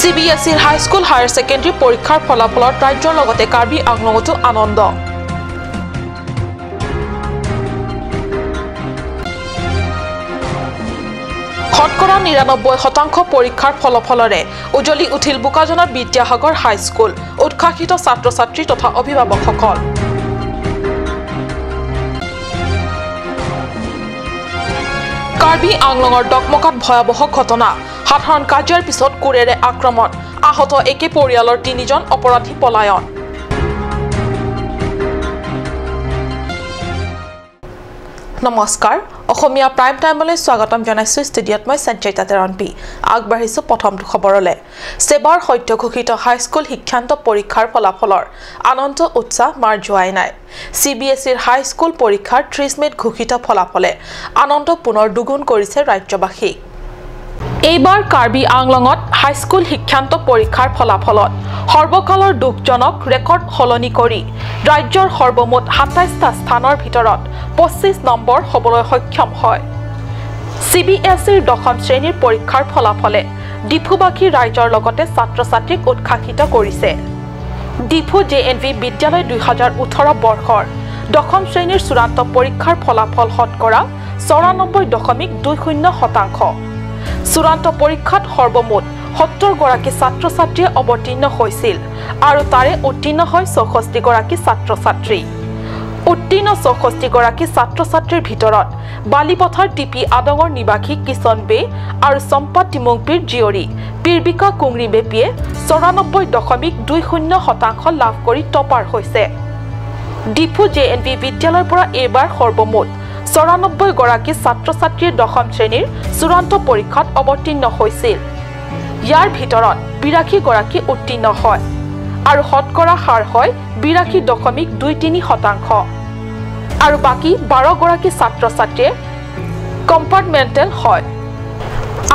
CBSE High School Higher Secondary পৰীক্ষাৰ ফলাফলত ৰাজ্যৰ লগতে কাৰ্বি আংলঙতো আনন্দ। শতকৰা ৯৯% পৰীক্ষাৰ ফলাফলৰে উজলি উঠিল বোকাজানৰ বিদ্যাসাগৰ হাইস্কুল। উৎসাহিত ছাত্ৰ-ছাত্ৰী তথা অভিভাৱকসকল। কাৰ্বি আংলঙৰ ডকমকাত ভয়াবহ ঘটনা। সাধাৰণ কাজিয়াৰ পিছত কুৰেৰে আক্ৰমণ। আহত একে পৰিয়ালৰ ৩জন অপৰাধী পলায়ন। নমস্কাৰ, অসমীয়া প্ৰাইম টাইমলৈ স্বাগতম জনাইছো। ষ্টুডিঅ'ত মই সঞ্জয়তা তেৰণপি। আগবাঢ়িছো প্ৰথমটো খবৰলৈ। সেবাৰ সত্য ঘোষিত হাইস্কুল শিক্ষান্ত পৰীক্ষাৰ ফলাফলৰ আনন্দ উৎসাহ মাৰ যোৱাই নাই। CBSEৰ হাইস্কুল পৰীক্ষাৰ ৩০ মে'ত ঘোষিত ফলাফলে আনন্দ পুনৰ দুগুণ কৰিছে ৰাজ্যবাসীক। এইবাৰ কাৰ্বি আংলঙত হাইস্কুল শিক্ষান্ত পৰীক্ষাৰ ফলাফলত সৰ্বকালৰ দুখজনক ৰেকৰ্ড সলনি কৰি ৰাজ্যৰ সৰ্বমুঠ ২৭টা স্থানৰ ভিতৰত ২৫ নম্বৰ হ'বলৈ সক্ষম হয়। CBSEৰ ১০ম শ্ৰেণীৰ পৰীক্ষাৰ ফলাফলে ডিফুবাসী ৰাইজৰ লগতে ছাত্ৰ-ছাত্ৰীক উৎসাহিত কৰিছে। ডিফু JNV বিদ্যালয় ২০১৮ বৰ্ষৰ ১০ম শ্ৰেণীৰ চূড়ান্ত পৰীক্ষাৰ ফলাফল শতকৰা ৯৪.২০%। চূড়ান্ত পৰীক্ষাত সৰ্বমুঠ ৭০ গৰাকী ছাত্ৰ-ছাত্ৰীয়ে অৱতীৰ্ণ হৈছিল আৰু তাৰে উত্তীৰ্ণ হয় ৬৪ গৰাকী ছাত্ৰ-ছাত্ৰী। উত্তীৰ্ণ ৬৪ গৰাকী ছাত্ৰ-ছাত্ৰীৰ ভিতৰত বালিপথাৰ টিপি আদঙৰ নিবাসী কিষণ বে আৰু চম্পা টিমুংপিৰ জীয়ৰী পীৰবিকা কুংৰি বেপীয়ে ৯৪.২০% লাভ কৰি টপাৰ হৈছে। ডিফু JNV বিদ্যালয়ৰ পৰা এইবাৰ সৰ্বমুঠ ৯৪ গৰাকী ছাত্ৰ-ছাত্ৰীয়ে ১০ম শ্ৰেণীৰ চূড়ান্ত পৰীক্ষাত অৱতীৰ্ণ হৈছিল। ইয়াৰ ভিতৰত ৮২ গৰাকী উত্তীৰ্ণ হয় আৰু শতকৰা হাৰ হয় ৮২.২৩%। আৰু বাকী ১২ গৰাকী ছাত্ৰ-ছাত্ৰীয়ে কম্পাৰ্টমেণ্টেল হয়।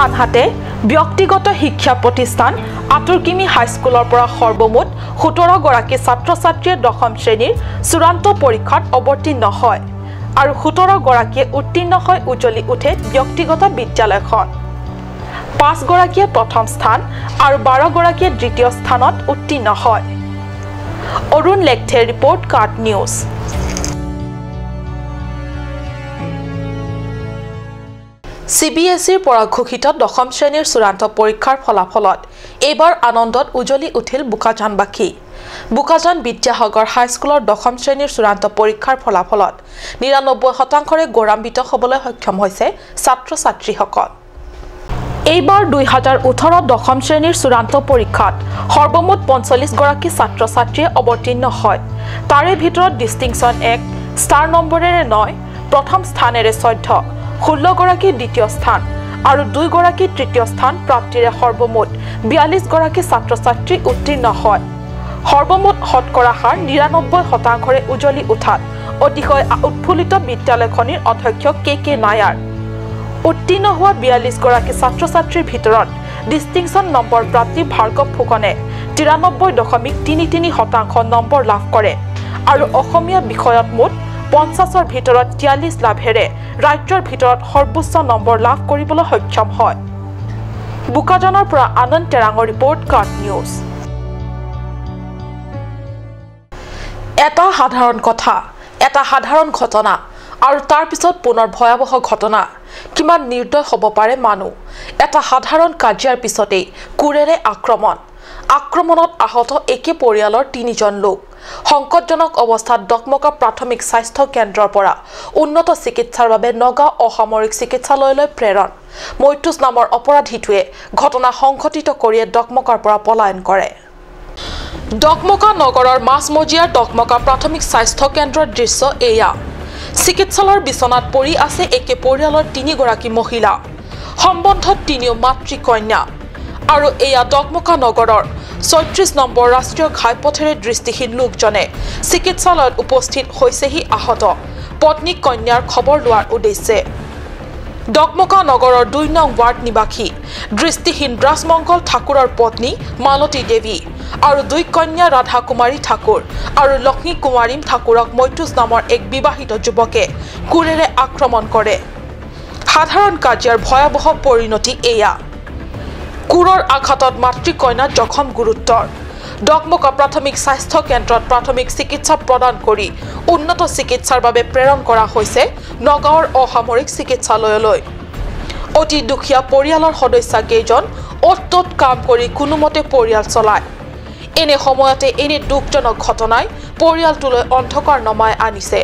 আনহাতে ব্যক্তিগত শিক্ষা প্ৰতিষ্ঠান আতুৰকিমি হাইস্কুলৰ পৰা সৰ্বমুঠ ১৭ গৰাকী ছাত্ৰ-ছাত্ৰীয়ে ১০ম শ্ৰেণীৰ চূড়ান্ত পৰীক্ষাত অৱতীৰ্ণ হয় আৰু ১৭ গৰাকীয়ে উত্তীৰ্ণ হৈ উজলি উঠে ব্যক্তিগত বিদ্যালয়খন। ৫ গৰাকীয়ে প্ৰথম স্থান আৰু ১২ গৰাকীয়ে দ্বিতীয় স্থানত উত্তীৰ্ণ হয়। অৰুণ লেখথে ৰিপৰ্ট কাৰ্ড নিউজ। CBSEৰ পৰা ঘোষিত ১০ম শ্ৰেণীৰ চূড়ান্ত পৰীক্ষাৰ ফলাফলত এইবাৰ আনন্দত উজলি উঠিল বোকাজানবাসী। বোকাজান বিদ্যাসাগৰ হাইস্কুলৰ ১০ম শ্ৰেণীৰ চূড়ান্ত পৰীক্ষাৰ ফলাফলত ৯৯%ৰে গৌৰৱান্বিত হ'বলৈ সক্ষম হৈছে ছাত্ৰ-ছাত্ৰীসকল। এইবাৰ ২০১৮ ১০ম শ্ৰেণীৰ চূড়ান্ত পৰীক্ষাত সৰ্বমুঠ ৪৫ গৰাকী ছাত্ৰ-ছাত্ৰীয়ে অৱতীৰ্ণ হয়। তাৰে ভিতৰত ডিষ্টিংশ্যন ১, ষ্টাৰ নম্বৰেৰে ৯, প্ৰথম স্থানেৰে ১৪, ১৬ গৰাকী দ্বিতীয় স্থান আৰু ২ গৰাকী তৃতীয় স্থান প্ৰাপ্তিৰে সৰ্বমুঠ ৪২ গৰাকী ছাত্ৰ-ছাত্ৰী উত্তীৰ্ণ হয়। সৰ্বমুঠ শতকৰা হাৰ ৯৯%ৰে উজলি উঠাত অতিশয় উৎফুল্লিত বিদ্যালয়খনিৰ অধ্যক্ষ কে নায়াৰ। উত্তীৰ্ণ হোৱা ৪২ গৰাকী ছাত্ৰ-ছাত্ৰীৰ ভিতৰত ডিষ্টিংশ্যন নম্বৰ প্ৰাপ্তি ভাৰ্গৱ ফুকনে ৯৩.৩৩% নম্বৰ লাভ কৰে আৰু অসমীয়া বিষয়ত মুঠ ৫০ৰ ভিতৰত ৪৩ লাভেৰে ৰাজ্যৰ ভিতৰত সৰ্বোচ্চ নম্বৰ লাভ কৰিবলৈ সক্ষম হয়। বোকাজানৰ পৰা আনন্দ তেৰাঙৰ ৰিপৰ্ট কাৰ্ড নিউজ। এটা সাধাৰণ কথা, এটা সাধাৰণ ঘটনা আৰু তাৰ পিছত পুনৰ ভয়াবহ ঘটনা। কিমান নিৰ্দয় হ'ব পাৰে মানুহ। এটা সাধাৰণ কাজিয়াৰ পিছতেই কুৰেৰে আক্ৰমণ। আক্ৰমণত আহত একে পৰিয়ালৰ ৩জন লোক। সংকটজনক অৱস্থাত ডকমকা প্ৰাথমিক স্বাস্থ্য কেন্দ্ৰৰ পৰা উন্নত চিকিৎসাৰ বাবে নগাঁও অসামৰিক চিকিৎসালয়লৈ প্ৰেৰণ। মৈতুজ নামৰ অপৰাধীটোৱে ঘটনা সংঘটিত কৰিয়ে ডকমকাৰ পৰা পলায়ন কৰে। ডকমকা নগৰৰ মাছমজিয়াৰ ডকমকা প্ৰাথমিক স্বাস্থ্য কেন্দ্ৰৰ দৃশ্য এয়া। চিকিৎসালয়ৰ বিচনাত পৰি আছে একে পৰিয়ালৰ ৩ গৰাকী মহিলা। সম্বন্ধত ৩ও মাতৃকন্যা। আৰু এয়া ডকমকা নগৰৰ ৩৬ নম্বৰ ৰাষ্ট্ৰীয় ঘাইপথেৰে দৃষ্টিহীন লোকজনে চিকিৎসালয়ত উপস্থিত হৈছেহি আহত পত্নী কন্যাৰ খবৰ লোৱাৰ উদ্দেশ্যে। ডকমকা নগৰৰ ২ নং ৱাৰ্ড নিবাসী দৃষ্টিহীন ব্ৰাজমংগল ঠাকুৰৰ পত্নী মালতী দেৱী আৰু ২ কন্যা ৰাধা কুমাৰী ঠাকুৰ আৰু লক্ষ্মী কুমাৰী ঠাকুৰক মৈতুজ নামৰ এক বিবাহিত যুৱকে কুৰেৰে আক্ৰমণ কৰে। সাধাৰণ কাজিয়াৰ ভয়াবহ পৰিণতি এয়া। কুৰৰ আঘাতত মাতৃকন্যা জখম গুৰুতৰ ডকমকা প্ৰাথমিক স্বাস্থ্য কেন্দ্ৰত প্ৰাথমিক চিকিৎসা প্ৰদান কৰি উন্নত চিকিৎসাৰ বাবে প্ৰেৰণ কৰা হৈছে নগাঁৱৰ অসামৰিক চিকিৎসালয়লৈ অতি দুখীয়া পৰিয়ালৰ সদস্য কেইজন অত কাম কৰি কোনোমতে পৰিয়াল চলায় এনে সময়তে এনে দুখজনক ঘটনাই পৰিয়ালটোলৈ অন্ধকাৰ নমাই আনিছে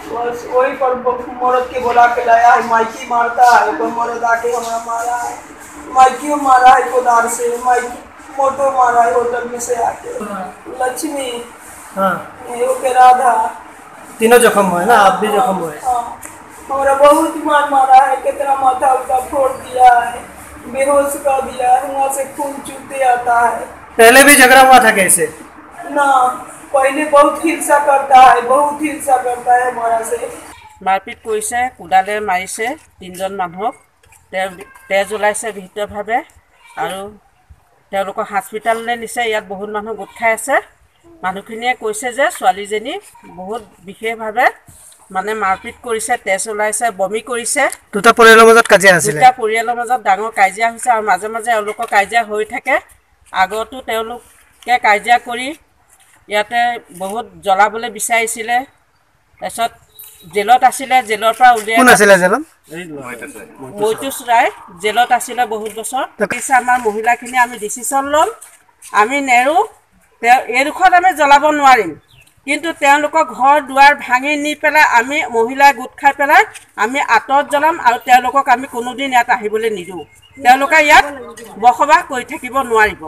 बस वही पर मरद के बोला के लाया है माइकी मारता है कोई मरद आके हमारा मारा है माइकियों मारा है कोदार से माइकी मोटो मारा है होटल में से आके लक्ष्मी हाँ वो के राधा तीनों जख्म हुए ना आप भी जख्म हुए हमारा बहुत मारा है कितना माथा उनका फोड़ दिया है बेहोश कर दिया है वहाँ से खून चूते आता है पहले भी झगड़ा हुआ था कैसे ना पहले बहुत हिंसा करता है हमारा से मारपिट কৰিছে কুদালে মাৰিছে তিনজন মানুহক তেজ ওলাইছে ভিতৰভাৱে আৰু তেওঁলোকক হস্পিটাললৈ নিছে ইয়াত বহুত মানুহ গোট খাই আছে মানুহখিনিয়ে কৈছে যে ছোৱালীজনী বহুত বিশেষভাৱে মানে মাৰপিট কৰিছে তেজ ওলাইছে বমি কৰিছে দুটা পৰিয়ালৰ মাজত কাজিয়া আছিল দুটা পৰিয়ালৰ মাজত ডাঙৰ কাজিয়া হৈছে আৰু মাজে মাজে তেওঁলোকৰ কাজিয়া হৈ থাকে আগতো তেওঁলোকে কাজিয়া কৰি ইয়াতে বহুত জ্বলাবলৈ বিচাৰিছিলে তাৰপিছত জেলত আছিলে জেলৰ পৰা উলিয়াই কোন আছিলে জেলত মৈতুস ৰায় জেলত আছিলে বহুত বছৰ পিছে আমাৰ মহিলাখিনি আমি ডিচিশ্যন ল'ম আমি নেৰো এই দুখত আমি জ্বলাব নোৱাৰিম কিন্তু তেওঁলোকৰ ঘৰ দুৱাৰ ভাঙি নি পেলাই আমি মহিলা গোট খাই পেলাই আমি আঁতৰত জ্বলাম আৰু তেওঁলোকক আমি কোনোদিন ইয়াত আহিবলৈ নিদিওঁ তেওঁলোকে ইয়াত বসবাস কৰি থাকিব নোৱাৰিব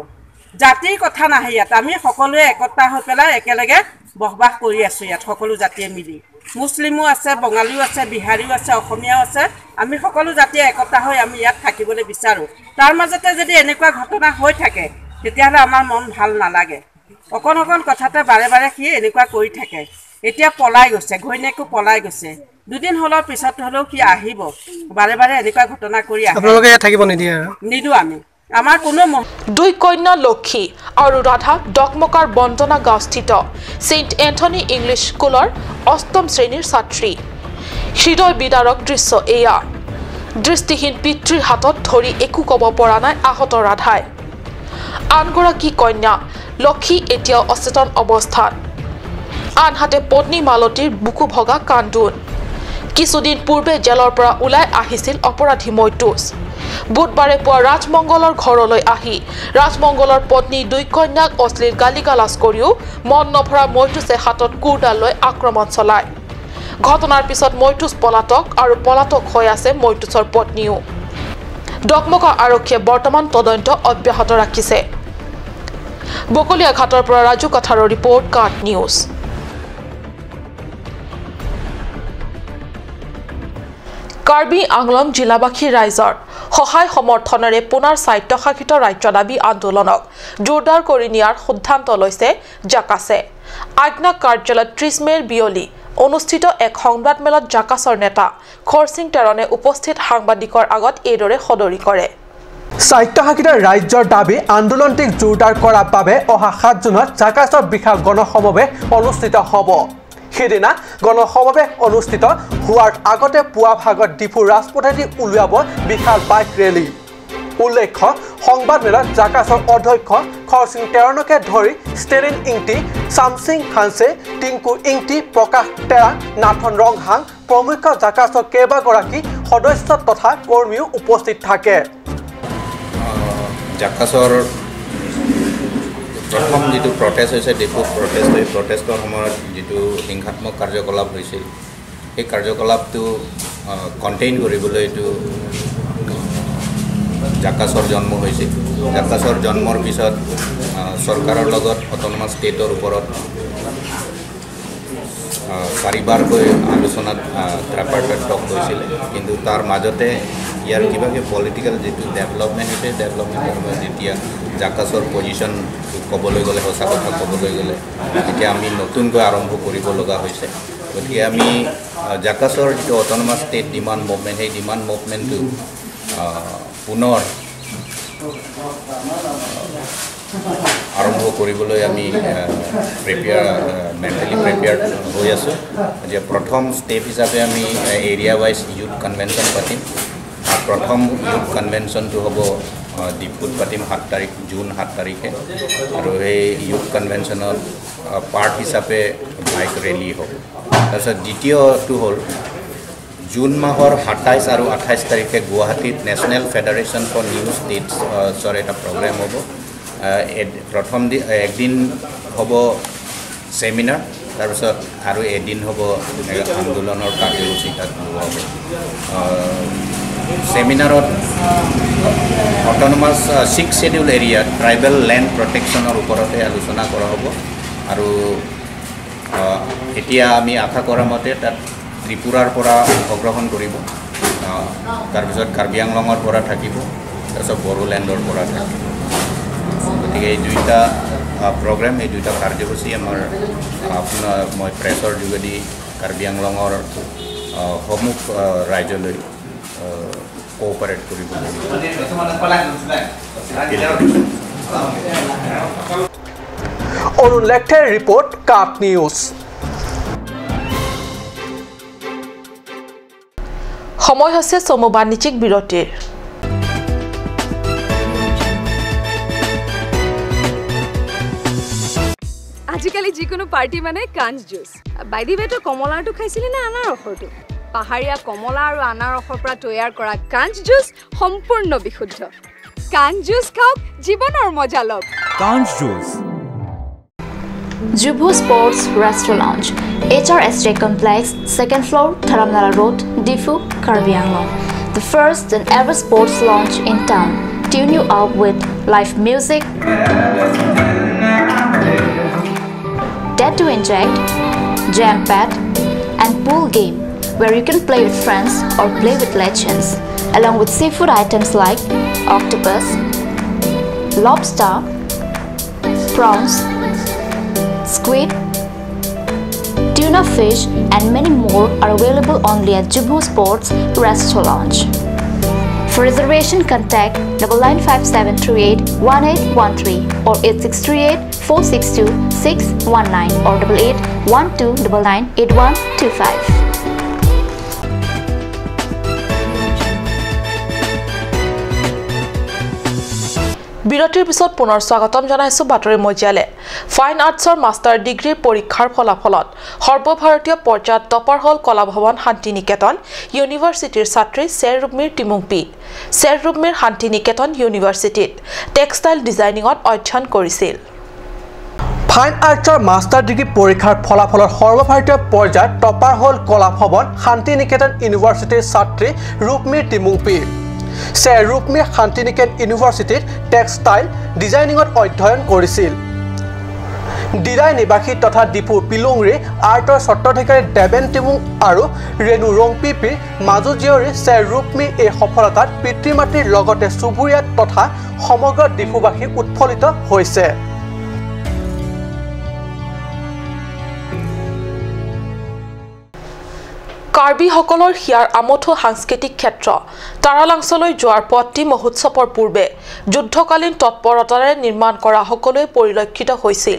জাতিৰ কথা নাহে ইয়াত আমি সকলোৱে একতা হৈ পেলাই একেলগে বসবাস কৰি আছোঁ ইয়াত সকলো জাতিয়ে মিলি মুছলিমো আছে বঙালীও আছে বিহাৰীও আছে অসমীয়াও আছে আমি সকলো জাতিয়ে একতা হৈ আমি ইয়াত থাকিবলৈ বিচাৰোঁ তাৰ মাজতে যদি এনেকুৱা ঘটনা হৈ থাকে তেতিয়াহ'লে আমাৰ মন ভাল নালাগে অকণ কথাতে বাৰে বাৰে সি এনেকুৱা কৰি থাকে এতিয়া পলাই গৈছে ঘৈণীয়েকো পলাই গৈছে দুদিন হ'লেও পিছত হ'লেও কি আহিব বাৰে বাৰে এনেকুৱা ঘটনা কৰি আহে আপোনালোকে ইয়াত থাকিব নিদিওঁ আমি আমাৰ কোনো দুই কন্যা লক্ষী আৰু ৰাধা ডকমকাৰ বন্দনা গাঁওস্থিত সেইণ্ট এন্থনী ইংলিছ স্কুলৰ অষ্টম শ্ৰেণীৰ ছাত্ৰী হৃদয় বিদাৰক দৃশ্য এয়া দৃষ্টিহীন পিতৃৰ হাতত ধৰি একো ক'ব পৰা নাই আহত ৰাধাই আনগৰাকী কন্যা লক্ষী এতিয়াও অচেতন অৱস্থাত আনহাতে পত্নী মালতীৰ বুকু ভগা কান্দোন কিছুদিন পূৰ্বে জেলৰ পৰা ওলাই আহিছিল অপৰাধী মৈতুস বুধবাৰে পুৱা ৰাজমংগলৰ ঘৰলৈ আহি ৰাজমংগলৰ পত্নী দুই কন্যাক অশ্লীল গালিগালাজ কৰিও মন নভৰা মৈতুসে হাতত কোৰডাল লৈ আক্ৰমণ চলায় ঘটনাৰ পিছত মৈতুস পলাতক আৰু পলাতক হৈ আছে মৈতুসৰ পত্নীও ডকমকা আৰক্ষীয়ে বৰ্তমান তদন্ত অব্যাহত ৰাখিছে বকলিয়া ঘাটৰ পৰা ৰাজু কাঠাৰৰ ৰিপৰ্ট কাট নিউজ কাৰ্বি আংলং জিলাবাসী ৰাইজৰ সহায় সমৰ্থনেৰে পুনৰ স্বায়ত্তশাসিত ৰাজ্য দাবী আন্দোলনক জোৰদাৰ কৰি নিয়াৰ সিদ্ধান্ত লৈছে জাকাছে আজ্ঞা কাৰ্যালয়ত 30 মেৰ বিয়লি অনুষ্ঠিত এক সংবাদমেলত জাকাছৰ নেতা খৰসিং তেৰণে উপস্থিত সাংবাদিকৰ আগত এইদৰে সদৰি কৰে স্বায়ত্তশাসিত ৰাজ্যৰ দাবী আন্দোলনটিক জোৰদাৰ কৰাৰ বাবে অহা 7 জুনত জাকাছৰ বিশাল গণসমাৱেশ অনুষ্ঠিত হ'ব সেইদিনা গণসমাৱেশ অনুষ্ঠিত হোৱাৰ আগতে পুৱা ভাগত ডিফুৰ ৰাজপথেদি উলিয়াব বিশাল বাইক ৰেলী উল্লেখ্য সংবাদমেলত জাকাছৰ অধ্যক্ষ খৰসিং তেৰণকে ধৰি ষ্টেলিন ইংটি চামসিং হানছে টিংকু ইংটি প্ৰকাশ তেৰা নাথন ৰংহাং প্ৰমুখ জাকাছৰ কেইবাগৰাকী সদস্য তথা কৰ্মীও উপস্থিত থাকে জাকাছৰ প্ৰথম যেটো প্ৰটেষ্ট হৈছে ডিফু প্ৰটেষ্টৰ সময়ত যেটো হিংসাত্মক কাৰ্যকলাপ হৈছিল এই কাৰ্যকলাপটো কণ্টেইন কৰিবলৈ এইটো জাকাছৰ জন্ম হৈছিল জাকাছৰ জন্মৰ পিছত চৰকাৰৰ লগত অট'নমাছ ষ্টেটৰ ওপৰত চাৰিবাৰকৈ আলোচনাত ট্ৰাইপাৰ্টাইট টক হৈছিলে কিন্তু তাৰ মাজতে ইয়াৰ কিবাকে পলিটিকেল যেটো ডেভেলপমেণ্ট হৈছে ডেভেলপমেণ্টৰ সময়ত যেতিয়া জাকাছৰ পজিশ্যন ক'বলৈ গ'লে সঁচা কথা ক'বলৈ গ'লে এতিয়া আমি নতুনকৈ আৰম্ভ কৰিব লগা হৈছে গতিকে আমি জাকাছৰ যিটো অট'নমাছ ষ্টেট ডিমাণ্ড মুভমেণ্ট সেই ডিমাণ্ড মুভমেণ্টটো পুনৰ আৰম্ভ কৰিবলৈ আমি মেণ্টেলি প্ৰিপেয়াৰ্ড হৈ আছোঁ যে প্ৰথম ষ্টেপ হিচাপে আমি এৰিয়া ৱাইজ ইউথ কনভেনশ্যন পাতিম প্ৰথম ইউথ কনভেনশ্যনটো হ'ব ডিপুত পাতিম জুন 7 তাৰিখে আৰু সেই ইউথ কনভেনশ্যনত পাৰ্ট হিচাপে বাইক ৰেলী হ'ব তাৰপিছত দ্বিতীয়টো হ'ল জুন মাহৰ 27 আৰু 28 তাৰিখে গুৱাহাটীত নেশ্যনেল ফেডাৰেশ্যন ফৰ নিউ ষ্টেটছৰ এটা প্ৰগ্ৰেম হ'ব প্ৰথম একদিন হ'ব ছেমিনাৰ তাৰপিছত আৰু এদিন হ'ব আন্দোলনৰ কাৰ্যসূচী তাত লোৱা হ'ব সেমিনাৰত autonomous 6 schedule area tribal land প্ৰটেকশ্যনৰ ওপৰতে আলোচনা কৰা হ'ব আৰু এতিয়া আমি আশা কৰা মতে তাত ত্ৰিপুৰাৰ পৰা অংশগ্ৰহণ কৰিব তাৰপিছত কাৰ্বি আংলঙৰ পৰা থাকিব তাৰপিছত বড়োলেণ্ডৰ পৰা থাকিব গতিকে এই দুইটা প্ৰগ্ৰাম এই দুইটা কাৰ্যসূচী আমাৰ আপোনাৰ মই প্ৰেছৰ যোগেদি কাৰ্বি আংলঙৰ সমুখ ৰাজ্যলৈ কোঅপাৰেট কৰিব অৰুণ লেখেৰ ৰিপৰ্ট কাপ নিউজ সময় হৈছে চমু বাণিজ্যিক বিৰতিৰ আজিকালি যিকোনো পাৰ্টি মানে কাঞ্জ জুচ বাই দি ৱে কমলাটো খাইছিলি না আনাৰসৰটো পাহাৰীয়া কমলা আৰু আনাৰসৰ পৰা তৈয়াৰ কৰা কাঞ্জ জুচ সম্পূৰ্ণ বিশুদ্ধ কাঞ্জ জুচ খাওক জীৱনৰ মজা লওক কাঞ্জ juice Jubu Sports Restaurant, HRSJ Complex, 2nd floor, Dharamnala Road, Difu, Karbi Anglong. The first and ever sports launch in town. Tune you up with live music, Dare to Inject, Jam Pad, and pool game, where you can play with friends or play with legends, along with seafood items like octopus, lobster, prawns, squid, tuna fish and many more are available only at Jubu Sports Restaurant. For reservation contact 9957381813 or 8638462619 or 8812998125. বিৰতিৰ পিছত পুনৰ স্বাগতম জনাইছো বাতৰি মজিয়ালে fine আৰ্টছৰ master ডিগ্ৰীৰ পৰীক্ষাৰ ফলাফলত সৰ্বভাৰতীয় পৰ্যায়ত টপাৰ হল কলা ভৱন শান্তি নিকেতন ইউনিভাৰ্চিটিৰ ছাত্ৰী চেৰৰুপমিৰ টিমুংপি চেৰৰুপমিৰ শান্তি নিকেতন ইউনিভাৰ্চিটিত টেক্সটাইল ডিজাইনিঙত অধ্যয়ন কৰিছিল ফাইন আৰ্টছৰ মাষ্টাৰ ডিগ্ৰী পৰীক্ষাৰ ফলাফলৰ সৰ্বভাৰতীয় পৰ্যায়ত টপাৰ হল কলা ভৱন শান্তি নিকেতন ইউনিভাৰ্চিটিৰ ছাত্ৰী ৰূপমিৰ টিমুংপি চেৰৰুপমি শান্তিনিকেতন ইউনিভাৰ্চিটিত টেক্সটাইল ডিজাইনিঙত অধ্যয়ন কৰিছিল ডিৰাই নিবাসী তথা ডিপুৰ পিলুংৰি আৰ্টৰ স্বত্বাধিকাৰী দেবেন টিমুং আৰু ৰেণু ৰংপিপিৰ মাজু জীয়ৰী চেৰৰুপমি এই সফলতাত পিতৃ মাতৃৰ লগতে চুবুৰীয়া তথা সমগ্ৰ ডিপুবাসী উৎফুল্লিত হৈছে কাৰ্বি সকলৰ হিয়াৰ আমঠু সাংস্কৃতিক ক্ষেত্ৰ তাৰালাংছলৈ যোৱাৰ পথটি মহোৎসৱৰ পূৰ্বে যুদ্ধকালীন তৎপৰতাৰে নিৰ্মাণ কৰা সকলোৱে পৰিলক্ষিত হৈছিল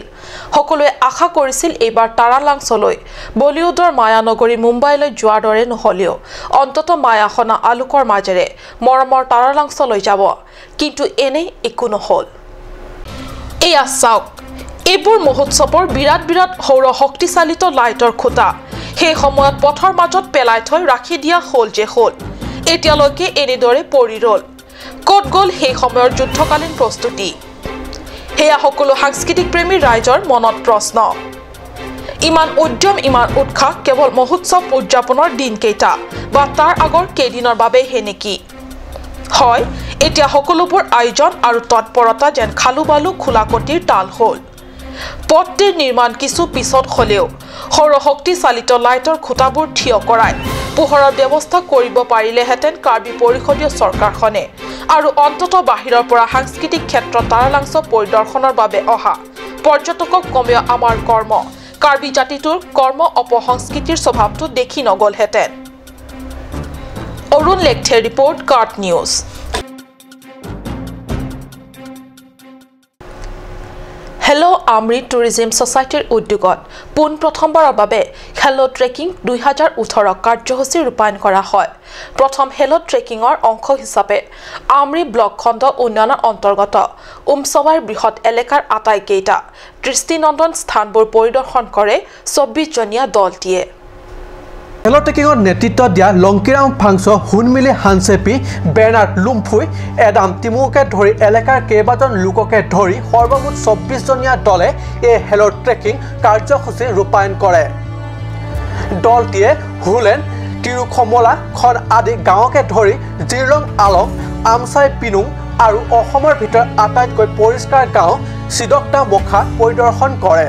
সকলোৱে আশা কৰিছিল এইবাৰ তাৰালাংছলৈ বলিউডৰ মায়ানগৰী মুম্বাইলৈ যোৱাৰ দৰে নহলেও অন্তত মায়াখনা আলোকৰ মাজেৰে মৰমৰ তাৰালাংছলৈ যাব কিন্তু এনে একো নহল এয়া চাওক এইবোৰ মহোৎসৱৰ বিৰাট বিৰাট সৌৰ শক্তিচালিত লাইটৰ খুঁটা সেই সময়ত পথৰ মাজত পেলাই থৈ ৰাখি দিয়া হল যে হল এতিয়ালৈকে এনেদৰে পৰি ৰল ক'ত গ'ল সেই সময়ৰ যুদ্ধকালীন প্ৰস্তুতি হেয়া সকলো সাংস্কৃতিক প্ৰেমী ৰাইজৰ মনত প্ৰশ্ন ইমান উদ্যম ইমান উৎসাহ কেৱল মহোৎসৱ উদযাপনৰ দিনকেইটা বা তাৰ আগৰ কেইদিনৰ বাবে হে নেকি হয় এতিয়া সকলোবোৰ আয়োজন আৰু তৎপৰতা যেন খালুবালু খোলাকটিৰ তাল হ'ল পথটিৰ নিৰ্মাণ কিছু পিছত হলেও সৌৰশক্তি চালিত লাইটৰ খুঁটাবোৰ থিয় কৰাই পোহৰৰ ব্যৱস্থা কৰিব পাৰিলেহেঁতেন কাৰ্বি পৰিষদীয় চৰকাৰখনে আৰু অন্তত বাহিৰৰ পৰা সাংস্কৃতিক ক্ষেত্ৰত তাৰালাংছ পৰিদৰ্শনৰ বাবে অহা পৰ্যটকক কমেও আমাৰ কৰ্ম কাৰ্বি জাতিটোৰ কৰ্ম অপসংস্কৃতিৰ স্বভাৱটো দেখি নগলহেঁতেন অৰুণ লেখেৰ report card news hello Amri tourism ছ'চাইটিৰ উদ্যোগত পোন প্ৰথমবাৰৰ বাবে হেলো ট্ৰেকিং 2018 কাৰ্যসূচী ৰূপায়ণ কৰা হয় প্ৰথম হেলো ট্ৰেকিঙৰ অংশ হিচাপে আমৰি ব্লক খণ্ড উন্নয়নৰ অন্তৰ্গত উমছৱাৰ বৃহৎ এলেকাৰ আটাইকেইটা দৃষ্টিনন্দন স্থানবোৰ পৰিদৰ্শন কৰে 24 জনীয়া দলটিয়ে হেলো ট্ৰেকিঙৰ নেতৃত্ব দিয়া লংকিৰাম ফাংছ হুনমিলি হানচেপি বেনাৰ্ড লুম্ফুই এডাম তিমুকে ধৰি এলেকাৰ কেইবাজন লোককে ধৰি সৰ্বমুঠ 24 জনীয়া দলে এই হেলো ট্ৰেকিং কাৰ্যসূচী ৰূপায়ণ কৰে দলটিয়ে হুলেন তিৰুখমলা খন আদি গাঁৱকে ধৰি জিৰং আলং আমচাই পিনুং আৰু অসমৰ ভিতৰত আটাইতকৈ পৰিষ্কাৰ গাঁও সিদকটা মখা পৰিদৰ্শন কৰে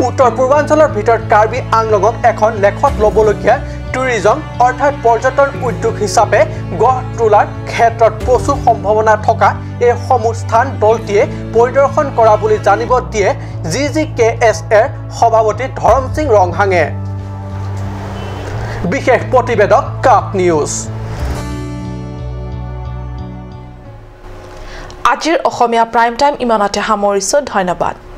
উত্তৰ পূৰ্বাঞ্চলৰ ভিতৰত কাৰ্বি আংলঙক এখন লেখত ল'বলগীয়া টুৰিজম অৰ্থাৎ পৰ্যটন উদ্যোগ হিচাপে গঢ় তোলাৰ ক্ষেত্ৰত প্ৰচুৰ সম্ভাৱনা থকা এই সমূহ স্থান দলটিয়ে পৰিদৰ্শন কৰা বুলি জানিব দিয়ে GGKSৰ সভাপতি ধৰম সিং ৰংহাঙে বিশেষ প্ৰতিবেদক কাপ নিউজ আজিৰ অসমীয়া প্ৰাইম টাইম ইমানতে সামৰিছো ধন্যবাদ